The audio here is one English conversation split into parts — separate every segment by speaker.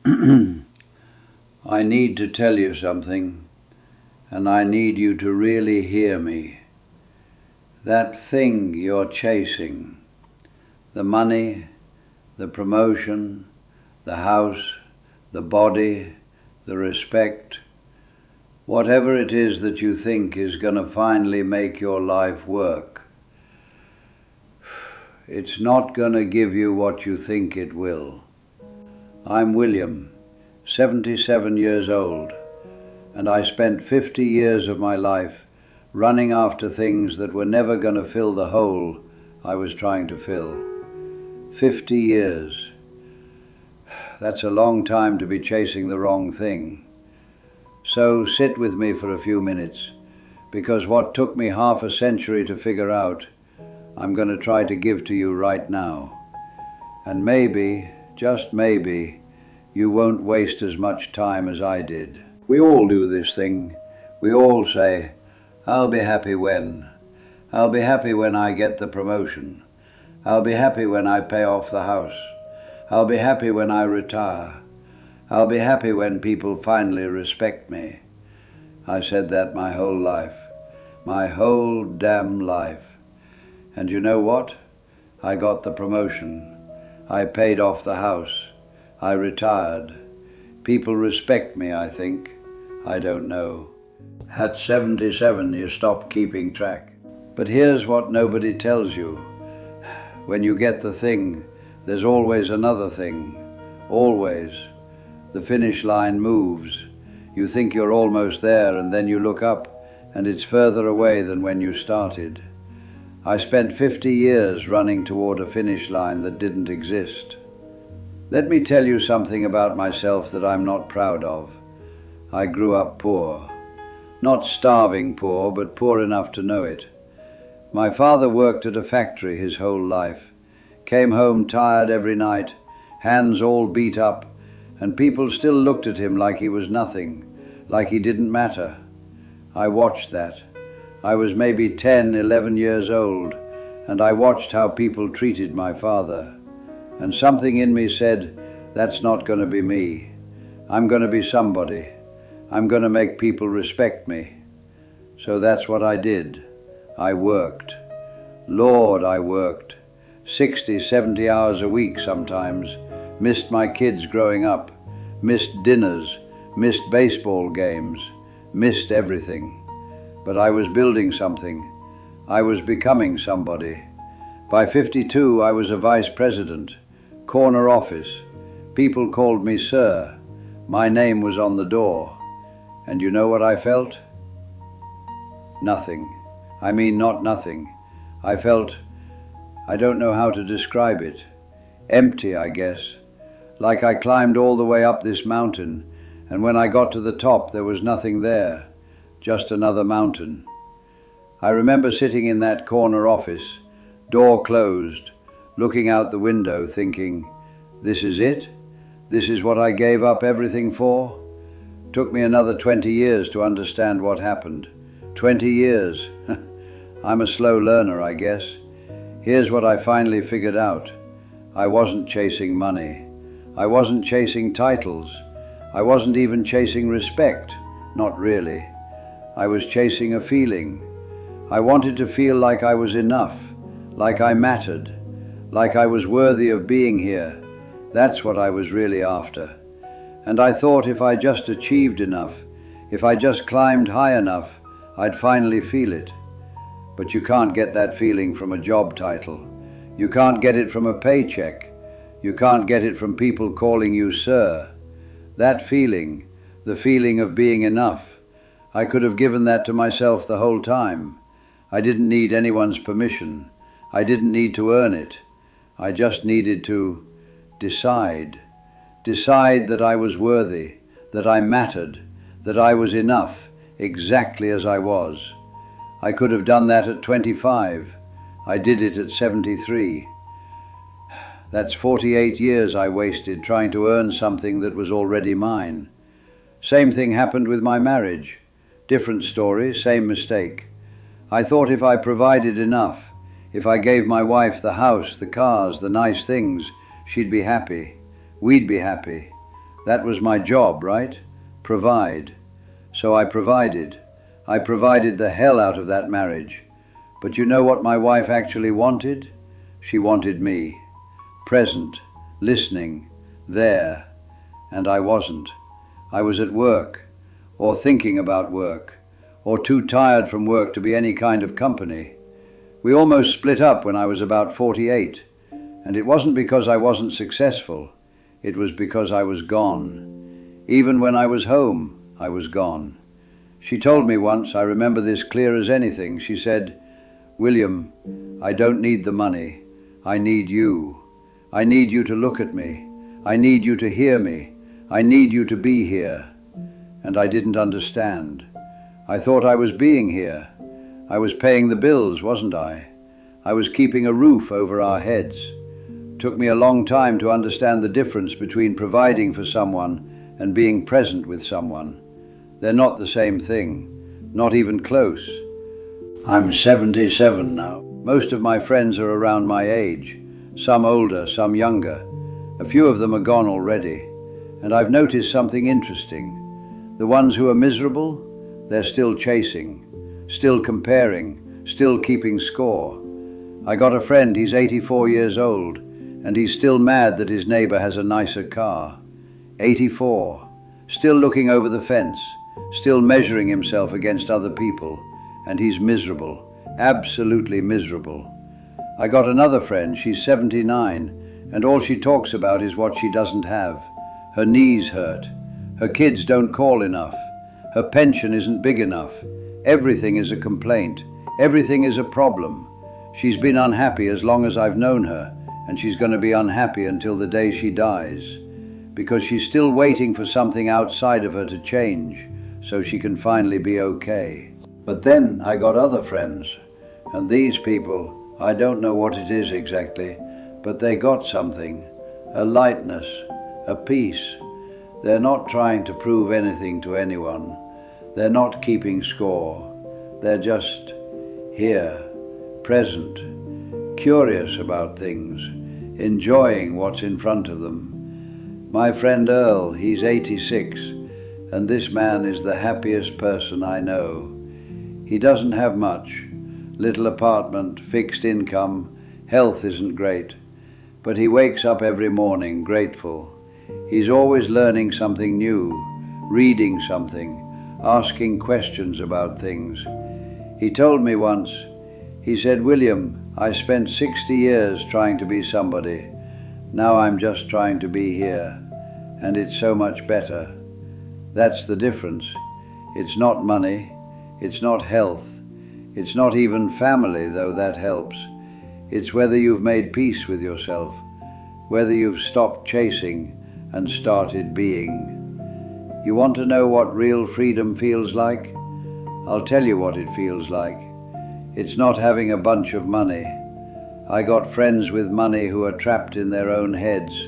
Speaker 1: I need to tell you something, and I need you to really hear me. That thing you're chasing, the money, the promotion, the house, the body, the respect, whatever it is that you think is going to finally make your life work, it's not going to give you what you think it will. I'm William, 77 years old, and I spent 50 years of my life running after things that were never going to fill the hole I was trying to fill. 50 years. That's a long time to be chasing the wrong thing. So sit with me for a few minutes, because what took me half a century to figure out, I'm going to try to give to you right now. And maybe, just maybe, you won't waste as much time as I did. We all do this thing. We all say, I'll be happy when. I'll be happy when I get the promotion. I'll be happy when I pay off the house. I'll be happy when I retire. I'll be happy when people finally respect me. I said that my whole life. My whole damn life. And you know what? I got the promotion. I paid off the house. I retired. People respect me, I think. I don't know. At 77, you stop keeping track. But here's what nobody tells you. When you get the thing, there's always another thing. Always. The finish line moves. You think you're almost there, and then you look up, and it's further away than when you started. I spent 50 years running toward a finish line that didn't exist. Let me tell you something about myself that I'm not proud of. I grew up poor. Not starving poor, but poor enough to know it. My father worked at a factory his whole life, came home tired every night, hands all beat up, and people still looked at him like he was nothing, like he didn't matter. I watched that. I was maybe 10, 11 years old, and I watched how people treated my father. And something in me said, that's not going to be me. I'm going to be somebody. I'm going to make people respect me. So that's what I did. I worked. Lord, I worked. 60, 70 hours a week sometimes. Missed my kids growing up. Missed dinners. Missed baseball games. Missed everything. But I was building something. I was becoming somebody. By 52, I was a vice president. Corner office. People called me sir. My name was on the door. And you know what I felt? Nothing. I mean, not nothing. I felt, I don't know how to describe it. Empty, I guess. Like I climbed all the way up this mountain, and when I got to the top, there was nothing there. Just another mountain. I remember sitting in that corner office, door closed, looking out the window thinking, this is it? This is what I gave up everything for? Took me another 20 years to understand what happened. 20 years. I'm a slow learner, I guess. Here's what I finally figured out. I wasn't chasing money. I wasn't chasing titles. I wasn't even chasing respect. Not really. I was chasing a feeling. I wanted to feel like I was enough, like I mattered, like I was worthy of being here. That's what I was really after. And I thought if I just achieved enough, if I just climbed high enough, I'd finally feel it. But you can't get that feeling from a job title. You can't get it from a paycheck. You can't get it from people calling you sir. That feeling, the feeling of being enough, I could have given that to myself the whole time. I didn't need anyone's permission. I didn't need to earn it. I just needed to decide. Decide that I was worthy, that I mattered, that I was enough, exactly as I was. I could have done that at 25. I did it at 73. That's 48 years I wasted trying to earn something that was already mine. Same thing happened with my marriage. Different story, same mistake. I thought if I provided enough, if I gave my wife the house, the cars, the nice things, she'd be happy. We'd be happy. That was my job, right? Provide. So I provided. I provided the hell out of that marriage. But you know what my wife actually wanted? She wanted me. Present, listening, there. And I wasn't. I was at work, or thinking about work, or too tired from work to be any kind of company. We almost split up when I was about 48, and it wasn't because I wasn't successful. It was because I was gone. Even when I was home, I was gone. She told me once, I remember this clear as anything, she said, "William, I don't need the money. I need you. I need you to look at me. I need you to hear me. I need you to be here." And I didn't understand. I thought I was being here. I was paying the bills, wasn't I? I was keeping a roof over our heads. Took me a long time to understand the difference between providing for someone and being present with someone. They're not the same thing, not even close. I'm 77 now. Most of my friends are around my age, some older, some younger. A few of them are gone already, and I've noticed something interesting. The ones who are miserable, they're still chasing, still comparing, still keeping score. I got a friend, he's 84 years old, and he's still mad that his neighbor has a nicer car. 84, still looking over the fence, still measuring himself against other people, and he's miserable, absolutely miserable. I got another friend, she's 79, and all she talks about is what she doesn't have. Her knees hurt, her kids don't call enough, her pension isn't big enough, everything is a complaint, everything is a problem. She's been unhappy as long as I've known her, and she's going to be unhappy until the day she dies, because she's still waiting for something outside of her to change, so she can finally be okay. But then I got other friends, and these people, I don't know what it is exactly, but they got something, a lightness, a peace. They're not trying to prove anything to anyone. They're not keeping score. They're just here, present, curious about things, enjoying what's in front of them. My friend Earl, he's 86, and this man is the happiest person I know. He doesn't have much, little apartment, fixed income, health isn't great, but he wakes up every morning grateful. He's always learning something new, reading something, asking questions about things. He told me once, he said, "William, I spent 60 years trying to be somebody. Now I'm just trying to be here, and it's so much better." That's the difference. It's not money, it's not health, it's not even family, though that helps. It's whether you've made peace with yourself, whether you've stopped chasing and started being. You want to know what real freedom feels like? I'll tell you what it feels like. It's not having a bunch of money. I got friends with money who are trapped in their own heads,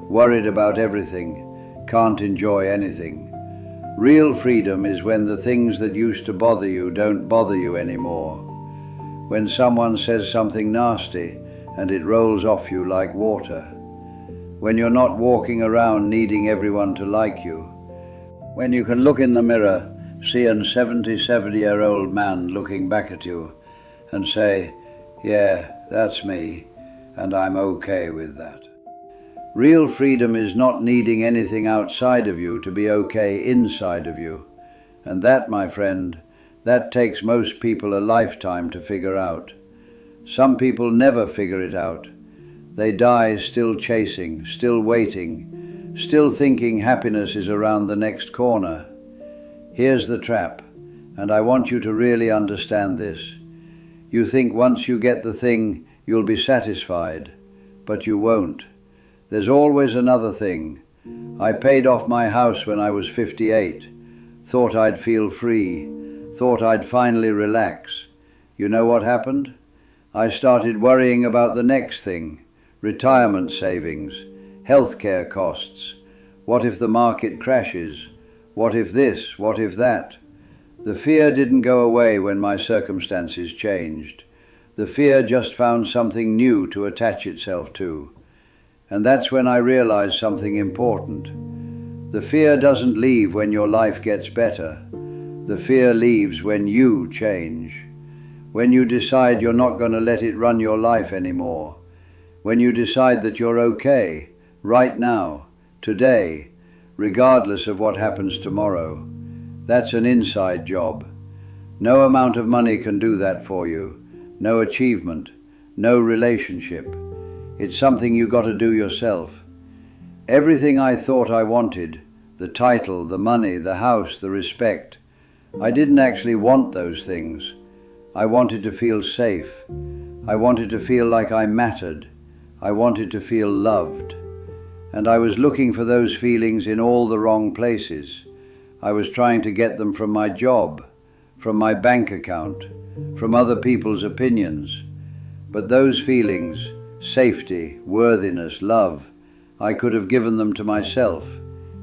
Speaker 1: worried about everything, can't enjoy anything. Real freedom is when the things that used to bother you don't bother you anymore. When someone says something nasty and it rolls off you like water. When you're not walking around needing everyone to like you. When you can look in the mirror, see a 77-year-old man looking back at you and say, "Yeah, that's me, and I'm okay with that." Real freedom is not needing anything outside of you to be okay inside of you. And that, my friend, that takes most people a lifetime to figure out. Some people never figure it out. They die still chasing, still waiting, still thinking happiness is around the next corner. Here's the trap, and I want you to really understand this. You think once you get the thing, you'll be satisfied, but you won't. There's always another thing. I paid off my house when I was 58. Thought I'd feel free. Thought I'd finally relax. You know what happened? I started worrying about the next thing. Retirement savings. Healthcare costs. What if the market crashes? What if this? What if that? The fear didn't go away when my circumstances changed. The fear just found something new to attach itself to. And that's when I realized something important. The fear doesn't leave when your life gets better. The fear leaves when you change. When you decide you're not going to let it run your life anymore. When you decide that you're okay, right now, today, regardless of what happens tomorrow. That's an inside job. No amount of money can do that for you. No achievement, no relationship. It's something you got to do yourself. Everything I thought I wanted, the title, the money, the house, the respect, I didn't actually want those things. I wanted to feel safe. I wanted to feel like I mattered. I wanted to feel loved. And I was looking for those feelings in all the wrong places. I was trying to get them from my job, from my bank account, from other people's opinions. But those feelings, safety, worthiness, love, I could have given them to myself,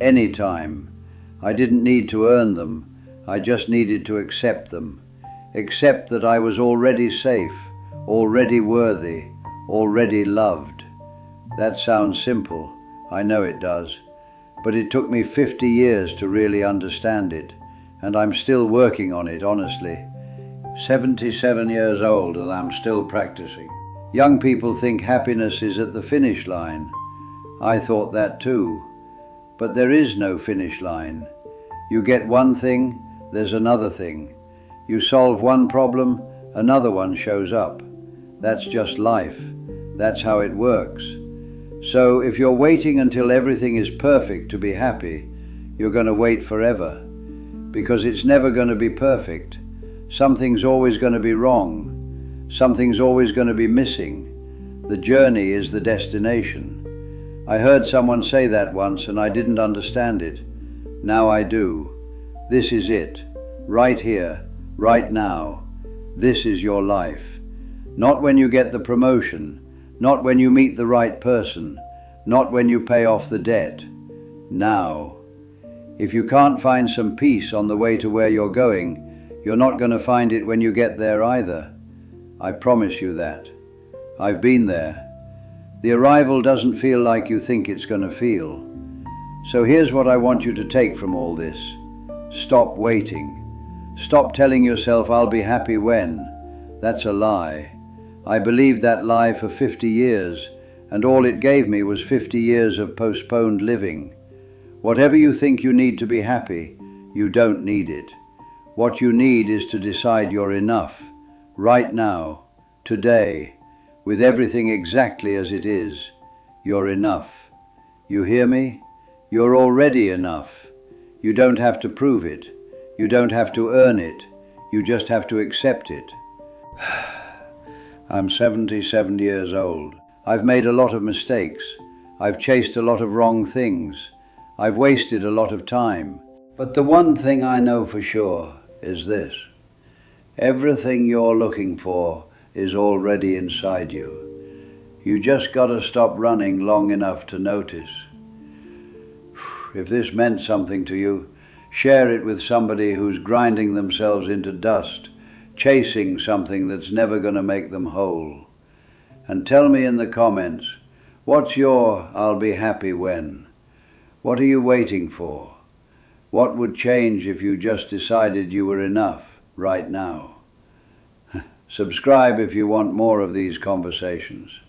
Speaker 1: any time. I didn't need to earn them. I just needed to accept them. Accept that I was already safe, already worthy, already loved. That sounds simple. I know it does. But it took me 50 years to really understand it. And I'm still working on it, honestly. 77 years old and I'm still practicing. Young people think happiness is at the finish line. I thought that too. But there is no finish line. You get one thing, there's another thing. You solve one problem, another one shows up. That's just life. That's how it works. So if you're waiting until everything is perfect to be happy, you're going to wait forever. Because it's never going to be perfect. Something's always going to be wrong. Something's always going to be missing. The journey is the destination. I heard someone say that once and I didn't understand it. Now I do. This is it. Right here, right now. This is your life. Not when you get the promotion. Not when you meet the right person. Not when you pay off the debt. Now. If you can't find some peace on the way to where you're going, you're not going to find it when you get there either. I promise you that. I've been there. The arrival doesn't feel like you think it's going to feel. So here's what I want you to take from all this. Stop waiting. Stop telling yourself, I'll be happy when. That's a lie. I believed that lie for 50 years, and all it gave me was 50 years of postponed living. Whatever you think you need to be happy, you don't need it. What you need is to decide you're enough, right now, today, with everything exactly as it is. You're enough. You hear me? You're already enough. You don't have to prove it. You don't have to earn it. You just have to accept it. I'm 77 years old. I've made a lot of mistakes. I've chased a lot of wrong things. I've wasted a lot of time. But the one thing I know for sure is this. Everything you're looking for is already inside you. You just got to stop running long enough to notice. If this meant something to you, share it with somebody who's grinding themselves into dust, chasing something that's never going to make them whole. And tell me in the comments, what's your I'll be happy when? What are you waiting for? What would change if you just decided you were enough right now? Subscribe if you want more of these conversations.